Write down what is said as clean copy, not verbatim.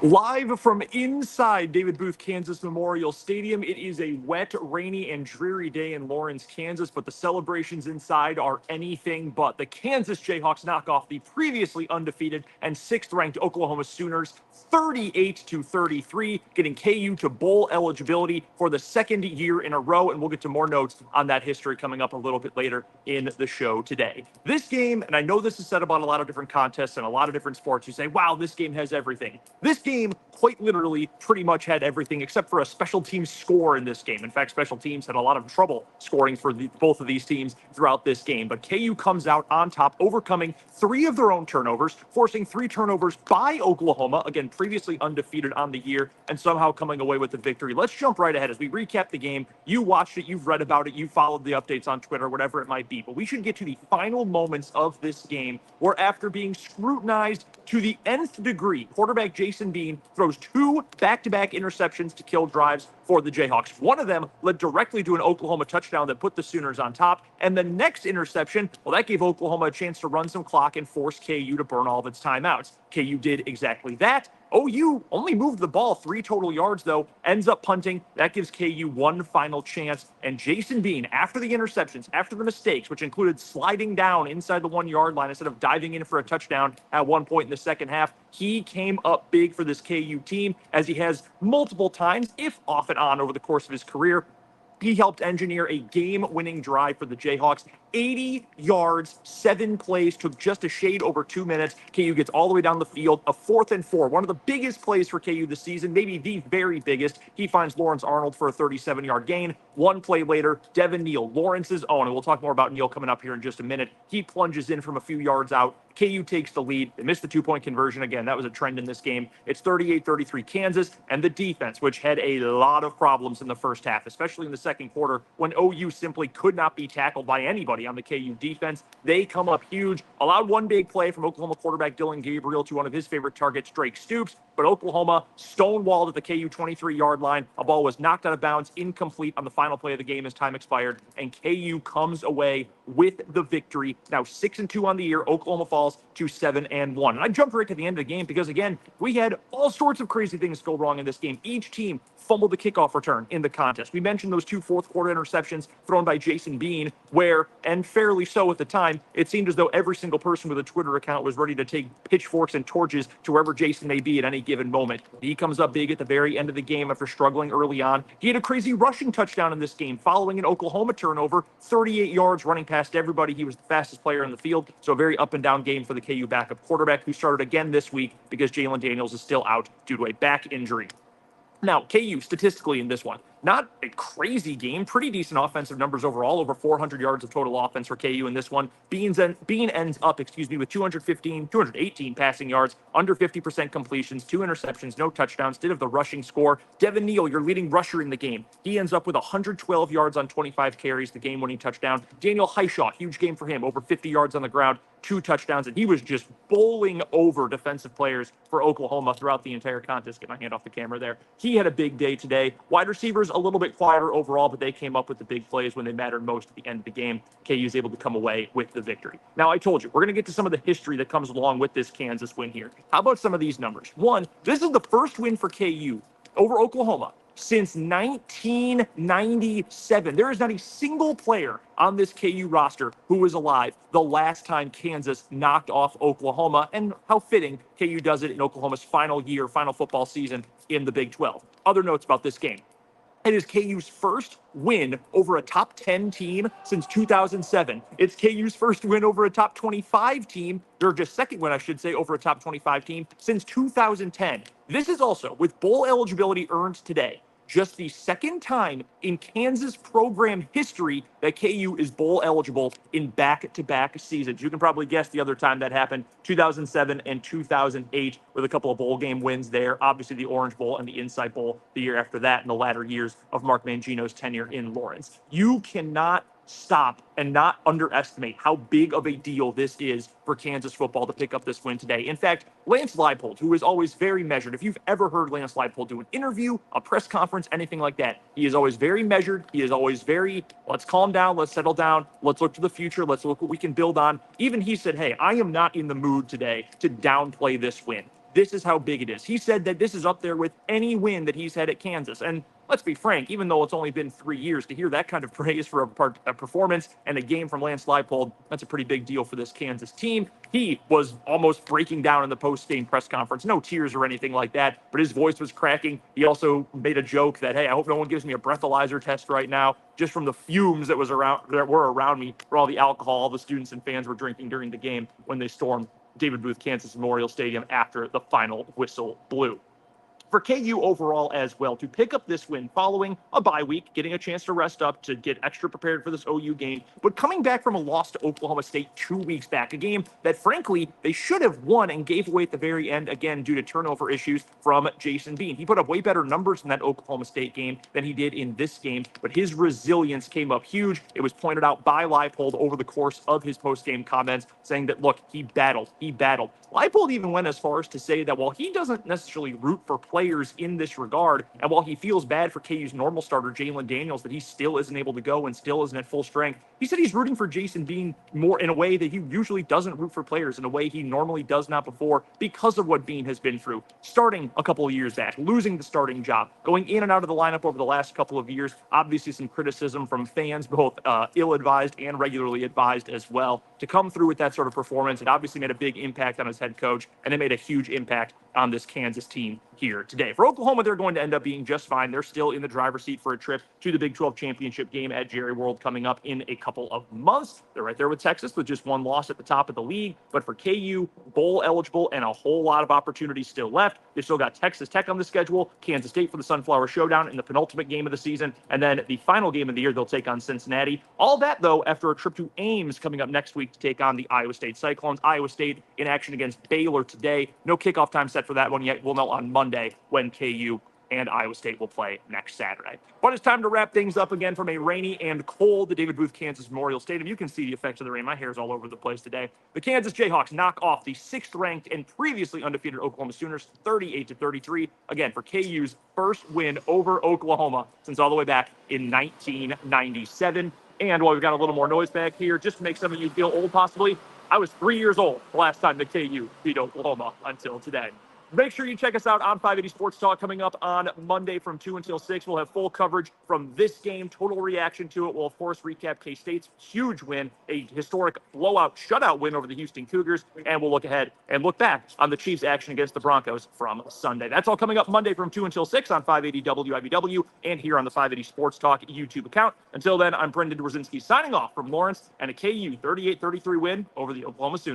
Live from inside David Booth Kansas Memorial Stadium, it is a wet, rainy, and dreary day in Lawrence, Kansas, but the celebrations inside are anything but. The Kansas Jayhawks knock off the previously undefeated and sixth-ranked Oklahoma Sooners 38-33, getting KU to bowl eligibility for the second year in a row, and we'll get to more notes on that history coming up a little bit later in the show today. This game, and I know this is said about a lot of different contests and a lot of different sports, you say, wow, this game has everything. This game quite literally pretty much had everything except for a special teams score in this game. In fact, special teams had a lot of trouble scoring for both of these teams throughout this game. But KU comes out on top, overcoming 3 of their own turnovers, forcing 3 turnovers by Oklahoma, again, previously undefeated on the year, and somehow coming away with the victory. Let's jump right ahead as we recap the game. You watched it, you've read about it, you followed the updates on Twitter, whatever it might be. But we should get to the final moments of this game, where after being scrutinized to the nth degree, quarterback Jason Bean throws 2 back-to-back interceptions to kill drives for the Jayhawks. One of them led directly to an Oklahoma touchdown that put the Sooners on top. And the next interception, well, that gave Oklahoma a chance to run some clock and force KU to burn all of its timeouts. KU did exactly that. OU only moved the ball 3 total yards, though, ends up punting. That gives KU one final chance. And Jason Bean, after the interceptions, after the mistakes, which included sliding down inside the 1-yard line instead of diving in for a touchdown at one point in the second half, he came up big for this KU team, as he has multiple times, if off and on over the course of his career. He helped engineer a game-winning drive for the Jayhawks. 80 yards, 7 plays, took just a shade over 2 minutes. KU gets all the way down the field, a 4th and 4. One of the biggest plays for KU this season, maybe the very biggest. He finds Lawrence Arnold for a 37-yard gain. 1 play later, Devin Neal, Lawrence's own, and we'll talk more about Neal coming up here in just a minute. He plunges in from a few yards out. KU takes the lead. They missed the 2-point conversion. Again, that was a trend in this game. It's 38-33 Kansas, and the defense, which had a lot of problems in the first half, especially in the second quarter, when OU simply could not be tackled by anybody on the KU defense. They come up huge, allowed one big play from Oklahoma quarterback Dylan Gabriel to one of his favorite targets, Drake Stoops, but Oklahoma stonewalled at the KU 23-yard line. A ball was knocked out of bounds, incomplete on the final play of the game as time expired, and KU comes away with the victory. Now 6-2 on the year. Oklahoma falls to 7-1. And I jumped right to the end of the game because, again, we had all sorts of crazy things go wrong in this game. Each team fumbled the kickoff return in the contest. We mentioned those 2 fourth-quarter interceptions thrown by Jason Bean, where, and fairly so at the time, it seemed as though every single person with a Twitter account was ready to take pitchforks and torches to wherever Jason may be at any given moment. He comes up big at the very end of the game after struggling early on. He had a crazy rushing touchdown in this game following an Oklahoma turnover, 38 yards running past everybody. He was the fastest player in the field, so a very up-and-down game for the KU backup quarterback, who started again this week because Jalen Daniels is still out due to a back injury. Now, KU statistically in this one, not a crazy game, pretty decent offensive numbers overall, over 400 yards of total offense for KU in this one. Bean ends up, with 218 passing yards, under 50% completions, 2 interceptions, no touchdowns, did have the rushing score. Devin Neal, your leading rusher in the game, he ends up with 112 yards on 25 carries, the game-winning touchdown. Daniel Highshaw, huge game for him, over 50 yards on the ground, 2 touchdowns, and he was just bowling over defensive players for Oklahoma throughout the entire contest. Get my hand off the camera there. He had a big day today. Wide receivers a little bit quieter overall, but they came up with the big plays when they mattered most at the end of the game. KU is able to come away with the victory. Now, I told you, we're going to get to some of the history that comes along with this Kansas win here. How about some of these numbers? 1, this is the first win for KU over Oklahoma since 1997. There is not a single player on this KU roster who was alive the last time Kansas knocked off Oklahoma, and how fitting KU does it in Oklahoma's final football season in the Big 12. Other notes about this game. It is KU's first win over a top 10 team since 2007. It's KU's first win over a top 25 team, or just second win, I should say, over a top 25 team since 2010. This is also, with bowl eligibility earned today, just the second time in Kansas program history that KU is bowl eligible in back-to-back seasons. You can probably guess the other time that happened, 2007 and 2008, with a couple of bowl game wins there. Obviously, the Orange Bowl and the Insight Bowl the year after that in the latter years of Mark Mangino's tenure in Lawrence. You cannot stop and not underestimate how big of a deal this is for Kansas football to pick up this win today. In fact, Lance Leipold, who is always very measured, if you've ever heard Lance Leipold do an interview, a press conference, anything like that, he is always very measured. He is always very, let's calm down, let's settle down, let's look to the future, let's look what we can build on. Even he said, hey, I am not in the mood today to downplay this win. this is how big it is. He said that this is up there with any win that he's had at Kansas. And let's be frank, even though it's only been 3 years, to hear that kind of praise for a performance and a game from Lance Leipold, that's a pretty big deal for this Kansas team. He was almost breaking down in the post-game press conference. No tears or anything like that, but his voice was cracking. He also made a joke that, hey, I hope no one gives me a breathalyzer test right now, just from the fumes that were around me, for all the alcohol all the students and fans were drinking during the game when they stormed David Booth Kansas Memorial Stadium after the final whistle blew. For KU overall as well, to pick up this win following a bye week, getting a chance to rest up, to get extra prepared for this OU game, but coming back from a loss to Oklahoma State 2 weeks back, a game that frankly they should have won and gave away at the very end, again due to turnover issues from Jason Bean. He put up way better numbers in that Oklahoma State game than he did in this game, but his resilience came up huge. It was pointed out by Leipold over the course of his post-game comments, saying that, look, he battled. Leipold even went as far as to say that while he doesn't necessarily root for players in this regard, and while he feels bad for KU's normal starter, Jalen Daniels, that he still isn't able to go and still isn't at full strength, he said he's rooting for Jason Bean more in a way that he usually doesn't root for players, in a way he normally does not before, because of what Bean has been through. Starting a couple of years back, losing the starting job, going in and out of the lineup over the last couple of years, obviously some criticism from fans, both ill-advised and regularly advised as well. To come through with that sort of performance, it obviously made a big impact on his head coach, and it made a huge impact on this Kansas team here today. For Oklahoma, they're going to end up being just fine. They're still in the driver's seat for a trip to the Big 12 championship game at Jerry World coming up in a couple of months. They're right there with Texas with just one loss at the top of the league. But for KU, bowl eligible and a whole lot of opportunities still left. They've still got Texas Tech on the schedule, Kansas State for the Sunflower Showdown in the penultimate game of the season, and then the final game of the year, they'll take on Cincinnati. All that, though, after a trip to Ames coming up next week to take on the Iowa State Cyclones. Iowa State in action against Baylor today. No kickoff time set for that one yet. We'll know on Monday when KU and Iowa State will play next Saturday. But it's time to wrap things up again from a rainy and cold David Booth Kansas Memorial Stadium. You can see the effects of the rain. My hair's all over the place today. The Kansas Jayhawks knock off the 6th-ranked and previously undefeated Oklahoma Sooners 38-33. Again, for KU's first win over Oklahoma since all the way back in 1997. And while we've got a little more noise back here, just to make some of you feel old possibly, I was 3 years old the last time the KU beat Oklahoma until today. Make sure you check us out on 580 Sports Talk coming up on Monday from 2 until 6. We'll have full coverage from this game, total reaction to it. We'll, of course, recap K-State's huge win, a historic blowout shutout win over the Houston Cougars, and we'll look ahead and look back on the Chiefs' action against the Broncos from Sunday. That's all coming up Monday from 2 until 6 on 580 WIBW and here on the 580 Sports Talk YouTube account. Until then, I'm Brendan Dzwierzynski signing off from Lawrence and a KU 38-33 win over the Oklahoma Sooners.